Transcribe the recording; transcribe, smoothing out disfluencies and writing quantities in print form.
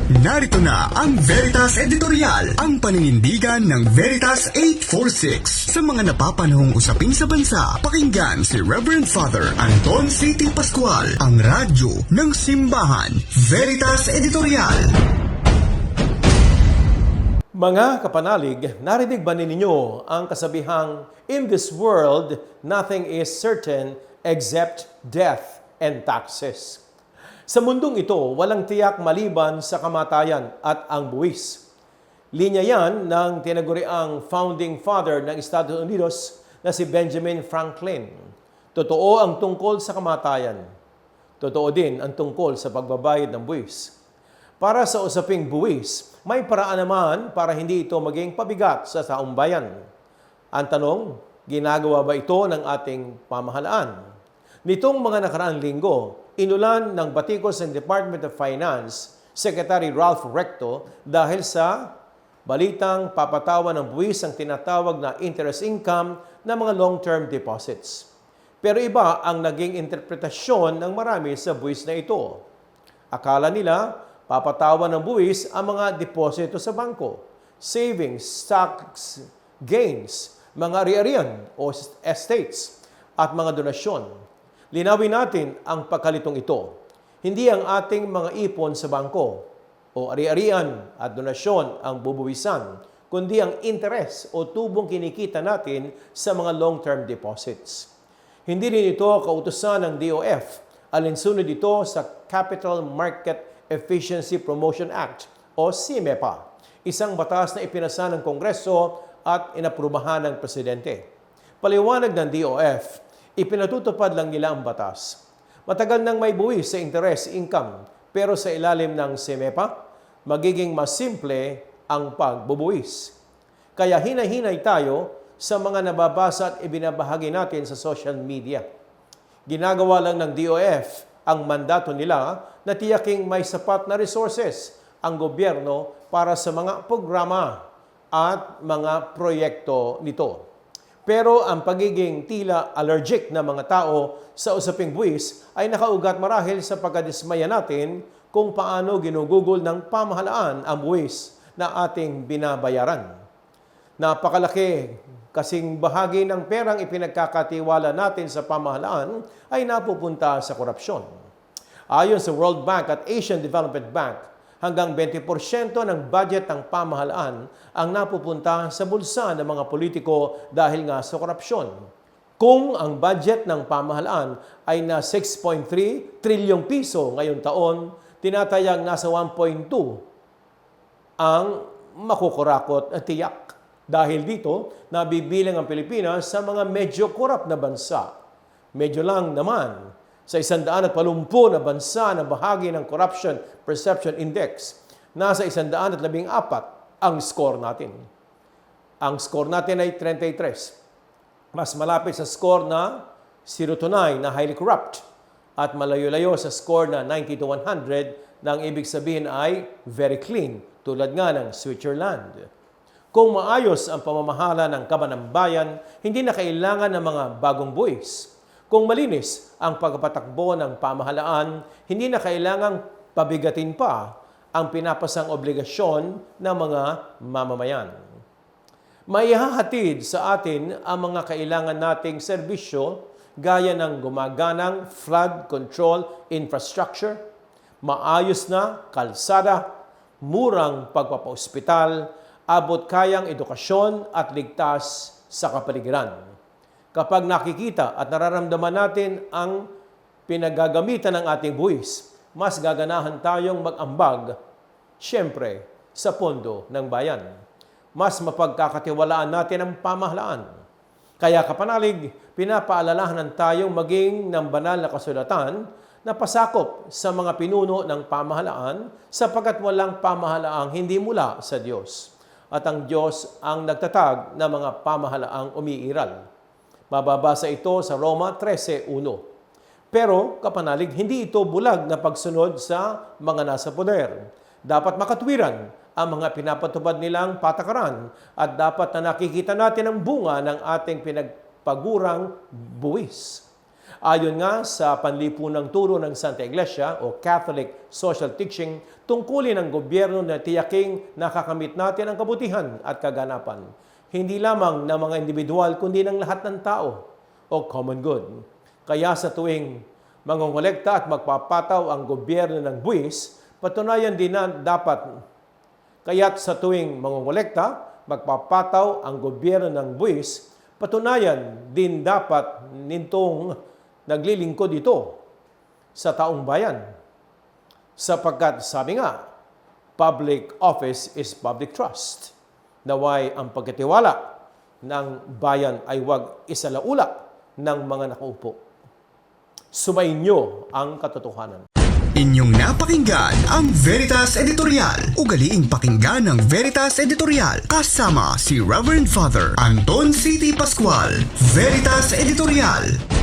Narito na ang Veritas Editorial, ang paninindigan ng Veritas 846 sa mga napapanahong usapin sa bansa. Pakinggan si Reverend Father Anton C.T. Pascual, ang radyo ng simbahan. Veritas Editorial. Mga kapanalig, narinig ba ninyo ang kasabihang, "In this world, nothing is certain except death and taxes." Sa mundong ito, walang tiyak maliban sa kamatayan at ang buwis. Linya yan ng tinaguriang founding father ng Estados Unidos na si Benjamin Franklin. Totoo ang tungkol sa kamatayan. Totoo din ang tungkol sa pagbabayad ng buwis. Para sa usaping buwis, may paraan naman para hindi ito maging pabigat sa taong bayan. Ang tanong, ginagawa ba ito ng ating pamahalaan? Nitong mga nakaraang linggo, inulan ng batikos ng Department of Finance, Secretary Ralph Recto dahil sa balitang papatawan ng buwis ang tinatawag na interest income ng mga long-term deposits. Pero iba ang naging interpretasyon ng marami sa buwis na ito. Akala nila, papatawan ng buwis ang mga deposito sa bangko, savings, stocks, gains, mga ari-arian o estates, at mga donasyon. Linawin natin ang pagkalitong ito. Hindi ang ating mga ipon sa bangko o ari-arian at donasyon ang bubuwisan, kundi ang interes o tubong kinikita natin sa mga long-term deposits. Hindi rin ito kautusan ng DOF. Alinsunod ito sa Capital Market Efficiency Promotion Act o CMEPA, isang batas na ipinasa ng Kongreso at inaprubahan ng Presidente. Paliwanag ng DOF, ipinatutupad lang nila ang batas. Matagal nang may buwis sa interest income, pero sa ilalim ng CMEPA, magiging mas simple ang pagbubuwis. Kaya hinay-hinay tayo sa mga nababasa at ibinabahagi natin sa social media. Ginagawa lang ng DOF ang mandato nila na tiyaking may sapat na resources ang gobyerno para sa mga programa at mga proyekto nito. Pero ang pagiging tila allergic na mga tao sa usaping buwis ay nakaugat marahil sa pagkadismaya natin kung paano ginugugol ng pamahalaan ang buwis na ating binabayaran. Napakalaki kasing bahagi ng perang ipinagkakatiwala natin sa pamahalaan ay napupunta sa korupsyon. Ayon sa World Bank at Asian Development Bank, hanggang 20% ng budget ng pamahalaan ang napupunta sa bulsa ng mga politiko dahil nga sa korupsyon. Kung ang budget ng pamahalaan ay na 6.3 trilyong piso ngayong taon, tinatayang nasa 1.2 ang makukurakot at tiyak. Dahil dito, nabibilang ang Pilipinas sa mga medyo korap na bansa. Medyo lang naman sa 180 na bansa na bahagi ng Corruption Perception Index, nasa 114 ang score natin. Ang score natin ay 33. Mas malapit sa score na 0-9 na highly corrupt at malayo-layo sa score na 90-100 na ang ibig sabihin ay very clean, tulad nga ng Switzerland. Kung maayos ang pamamahala ng kabanambayan, hindi na kailangan ng mga bagong buwis. Kung malinis ang pagpapatakbo ng pamahalaan, hindi na kailangang pabigatin pa ang pinapasang obligasyon ng mga mamamayan. Maihahatid sa atin ang mga kailangan nating serbisyo gaya ng gumaganang flood control infrastructure, maayos na kalsada, murang pagpapaospital, abot kayang edukasyon at ligtas sa kapaligiran. Kapag nakikita at nararamdaman natin ang pinagagamitan ng ating buwis, mas gaganahan tayong mag-ambag, siyempre, sa pondo ng bayan. Mas mapagkakatiwalaan natin ang pamahalaan. Kaya kapanalig, pinapaalalahanan tayong maging ng banal na kasulatan na pasakop sa mga pinuno ng pamahalaan sapagkat walang pamahalaang hindi mula sa Diyos. At ang Diyos ang nagtatag ng mga pamahalaang umiiral. Mababasa ito sa Roma 13:1. Pero, kapanalig, hindi ito bulag na pagsunod sa mga nasa poder. Dapat makatwiran ang mga pinapatupad nilang patakaran at dapat na nakikita natin ang bunga ng ating pinagpagurang buwis. Ayon nga sa panlipunang turo ng Santa Iglesia o Catholic Social Teaching, tungkulin ng gobyerno na tiyaking nakakamit natin ang kabutihan at kaganapan, hindi lamang ng mga individual kundi ng lahat ng tao o common good. Kaya sa tuwing mangongolekta at magpapataw ang gobyerno ng buwis, patunayan din na dapat kaya't sa tuwing mangongolekta, magpapataw ang gobyerno ng buwis, patunayan din dapat nitong naglilingkod ito sa taong bayan. Sapagkat sabi nga, public office is public trust. Naway ang pagkatiwala ng bayan ay huwag isalaula ng mga nakaupo. Sumainyo ang katotohanan. Inyong napakinggan ang Veritas Editorial. Ugaliing pakinggan ng Veritas Editorial kasama si Reverend Father Anton C.T. Pascual. Veritas Editorial.